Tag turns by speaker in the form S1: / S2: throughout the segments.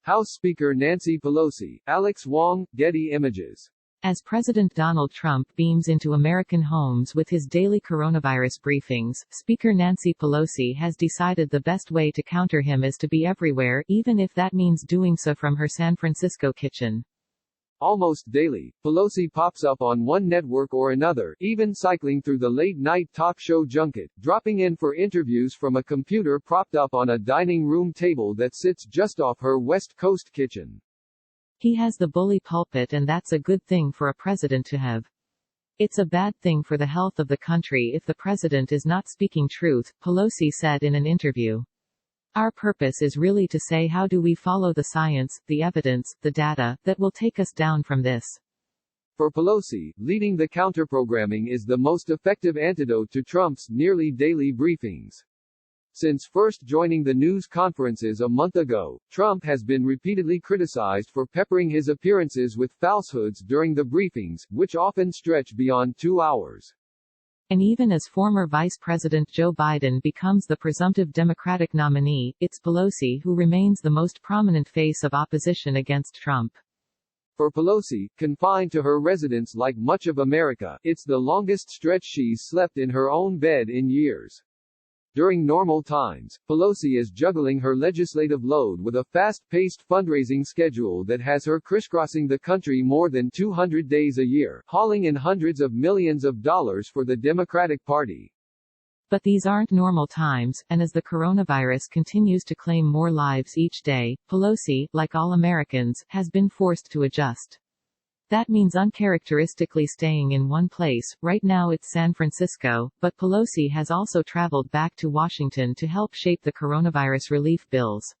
S1: House Speaker Nancy Pelosi, Alex Wong, Getty Images.
S2: As President Donald Trump beams into American homes with his daily coronavirus briefings, Speaker Nancy Pelosi has decided the best way to counter him is to be everywhere, even if that means doing so from her San Francisco kitchen.
S1: Almost daily, Pelosi pops up on one network or another, even cycling through the late-night talk show junket, dropping in for interviews from a computer propped up on a dining room table that sits just off her West Coast kitchen.
S2: He has the bully pulpit, and that's a good thing for a president to have. It's a bad thing for the health of the country if the president is not speaking truth, Pelosi said in an interview. Our purpose is really to say how do we follow the science, the evidence, the data, that will take us down from this.
S1: For Pelosi, leading the counter-programming is the most effective antidote to Trump's nearly daily briefings. Since first joining the news conferences a month ago, Trump has been repeatedly criticized for peppering his appearances with falsehoods during the briefings, which often stretch beyond 2 hours.
S2: And even as former Vice President Joe Biden becomes the presumptive Democratic nominee, it's Pelosi who remains the most prominent face of opposition against Trump.
S1: For Pelosi, confined to her residence like much of America, it's the longest stretch she's slept in her own bed in years. During normal times, Pelosi is juggling her legislative load with a fast-paced fundraising schedule that has her crisscrossing the country more than 200 days a year, hauling in hundreds of millions of dollars for the Democratic Party.
S2: But these aren't normal times, and as the coronavirus continues to claim more lives each day, Pelosi, like all Americans, has been forced to adjust. That means uncharacteristically staying in one place. Right now it's San Francisco, but Pelosi has also traveled back to Washington to help shape the coronavirus relief bills.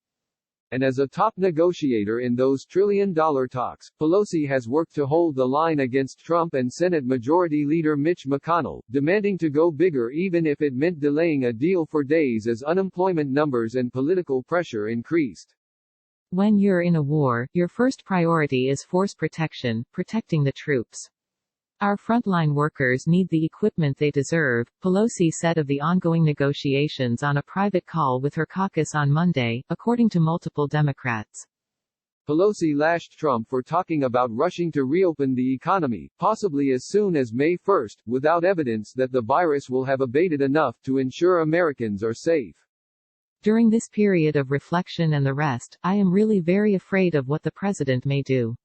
S1: And as a top negotiator in those trillion-dollar talks, Pelosi has worked to hold the line against Trump and Senate Majority Leader Mitch McConnell, demanding to go bigger even if it meant delaying a deal for days as unemployment numbers and political pressure increased.
S2: When you're in a war, your first priority is force protection, protecting the troops. Our frontline workers need the equipment they deserve, Pelosi said of the ongoing negotiations on a private call with her caucus on Monday, according to multiple Democrats.
S1: Pelosi lashed Trump for talking about rushing to reopen the economy, possibly as soon as May 1, without evidence that the virus will have abated enough to ensure Americans are safe.
S2: During this period of reflection and the rest, I am really very afraid of what the president may do.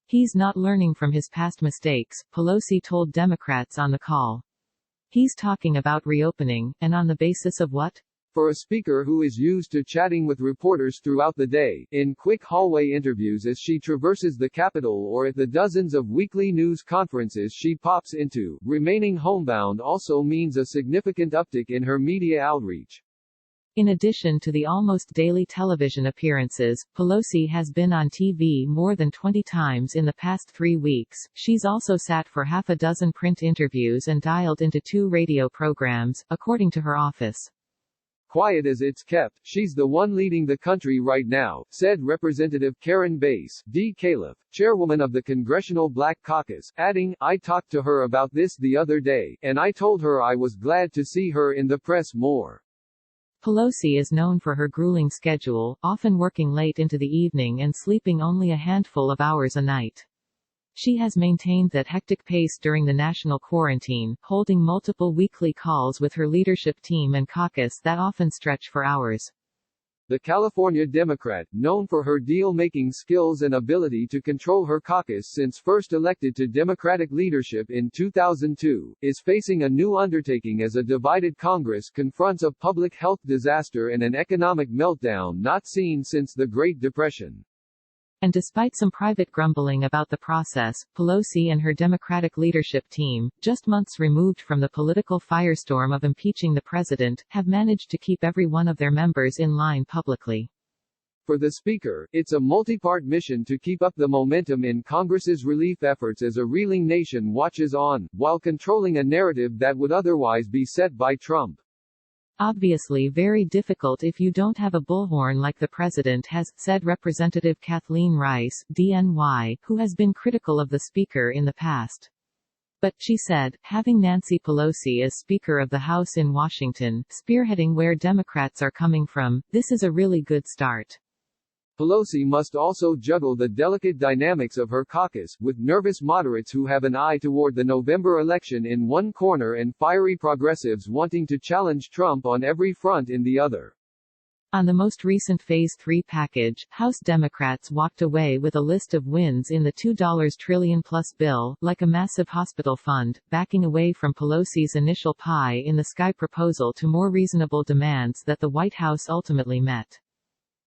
S2: He's not learning from his past mistakes, Pelosi told Democrats on the call. He's talking about reopening, and on the basis of what?
S1: For a speaker who is used to chatting with reporters throughout the day, in quick hallway interviews as she traverses the Capitol or at the dozens of weekly news conferences she pops into, remaining homebound also means a significant uptick in her media outreach.
S2: In addition to the almost daily television appearances, Pelosi has been on TV more than 20 times in the past 3 weeks. She's also sat for half a dozen print interviews and dialed into 2 radio programs, according to her office.
S1: Quiet as it's kept, she's the one leading the country right now, said Representative Karen Bass, D. Califf, chairwoman of the Congressional Black Caucus, adding, I talked to her about this the other day, and I told her I was glad to see her in the press more.
S2: Pelosi is known for her grueling schedule, often working late into the evening and sleeping only a handful of hours a night. She has maintained that hectic pace during the national quarantine, holding multiple weekly calls with her leadership team and caucus that often stretch for hours. The
S1: California Democrat, known for her deal-making skills and ability to control her caucus since first elected to Democratic leadership in 2002, is facing a new undertaking as a divided Congress confronts a public health disaster and an economic meltdown not seen since the Great Depression.
S2: And despite some private grumbling about the process, Pelosi and her Democratic leadership team, just months removed from the political firestorm of impeaching the president, have managed to keep every one of their members in line publicly. For the Speaker, it's a multi-part mission to keep up the momentum in Congress's relief efforts as a reeling nation watches on, while controlling a narrative that would otherwise be set by Trump. Obviously very difficult if you don't have a bullhorn like the president has, said Representative Kathleen Rice, DNY, who has been critical of the Speaker in the past. But, she said, having Nancy Pelosi as Speaker of the House in Washington, spearheading where Democrats are coming from, this is a really good start.
S1: Pelosi must also juggle the delicate dynamics of her caucus, with nervous moderates who have an eye toward the November election in one corner and fiery progressives wanting to challenge Trump on every front in the other.
S2: On the most recent Phase 3 package, House Democrats walked away with a list of wins in the $2 trillion-plus bill, like a massive hospital fund, backing away from Pelosi's initial pie-in-the-sky proposal to more reasonable demands that the White House ultimately met.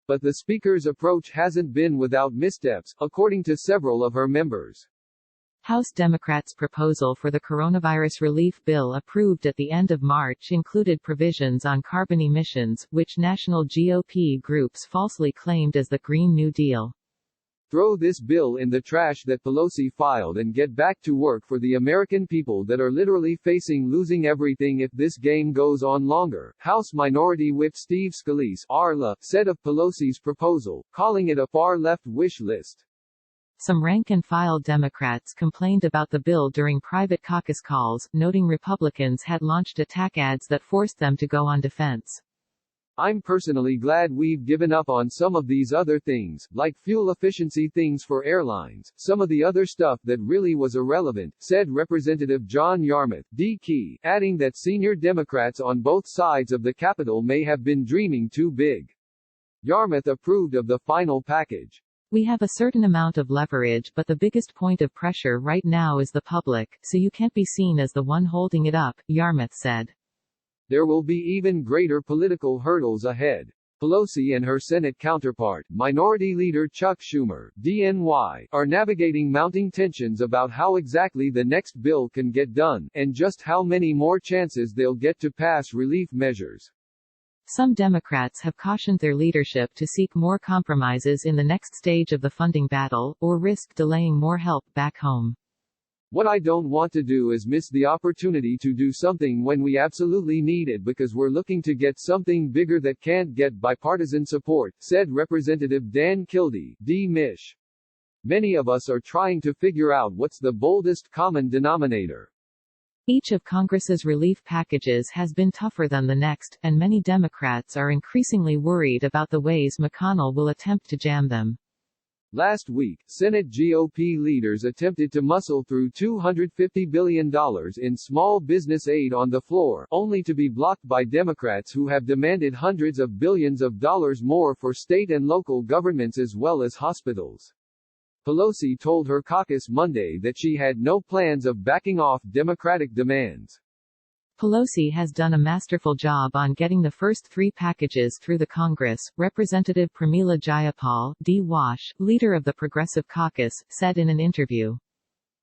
S1: But the Speaker's approach hasn't been without missteps, according to several of her members.
S2: House Democrats' proposal for the coronavirus relief bill approved at the end of March included provisions on carbon emissions, which national GOP groups falsely claimed as the Green New Deal.
S1: Throw this bill in the trash that Pelosi filed and get back to work for the American people that are literally facing losing everything if this game goes on longer, House Minority Whip Steve Scalise said of Pelosi's proposal, calling it a far-left wish list.
S2: Some rank-and-file Democrats complained about the bill during private caucus calls, noting Republicans had launched attack ads that forced them to go on defense.
S1: I'm personally glad we've given up on some of these other things, like fuel efficiency things for airlines, some of the other stuff that really was irrelevant, said Representative John Yarmouth, D-Key, adding that senior Democrats on both sides of the Capitol may have been dreaming too big. Yarmouth approved of the final package.
S2: We have a certain amount of leverage, but the biggest point of pressure right now is the public, so you can't be seen as the one holding it up, Yarmouth said.
S1: There will be even greater political hurdles ahead. Pelosi and her Senate counterpart, Minority Leader Chuck Schumer, DNY, are navigating mounting tensions about how exactly the next bill can get done, and just how many more chances they'll get to pass relief measures.
S2: Some Democrats have cautioned their leadership to seek more compromises in the next stage of the funding battle, or risk delaying more help back home.
S1: What I don't want to do is miss the opportunity to do something when we absolutely need it because we're looking to get something bigger that can't get bipartisan support, said Representative Dan Kildee, D-Mich. Many of us are trying to figure out what's the boldest common denominator.
S2: Each of Congress's relief packages has been tougher than the next, and many Democrats are increasingly worried about the ways McConnell will attempt to jam them.
S1: Last week, Senate GOP leaders attempted to muscle through $250 billion in small business aid on the floor, only to be blocked by Democrats who have demanded hundreds of billions of dollars more for state and local governments as well as hospitals. Pelosi told her caucus Monday that she had no plans of backing off Democratic demands.
S2: Pelosi has done a masterful job on getting the first three packages through the Congress, Representative Pramila Jayapal, D-Wash, leader of the Progressive Caucus, said in an interview.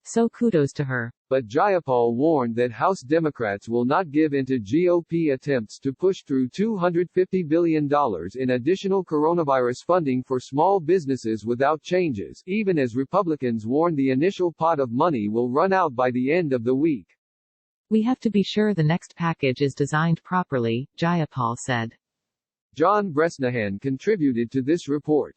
S2: So kudos to her.
S1: But Jayapal warned that House Democrats will not give in to GOP attempts to push through $250 billion in additional coronavirus funding for small businesses without changes, even as Republicans warn the initial pot of money will run out by the end of the week.
S2: We have to be sure the next package is designed properly, Jayapal said.
S1: John Bresnahan contributed to this report.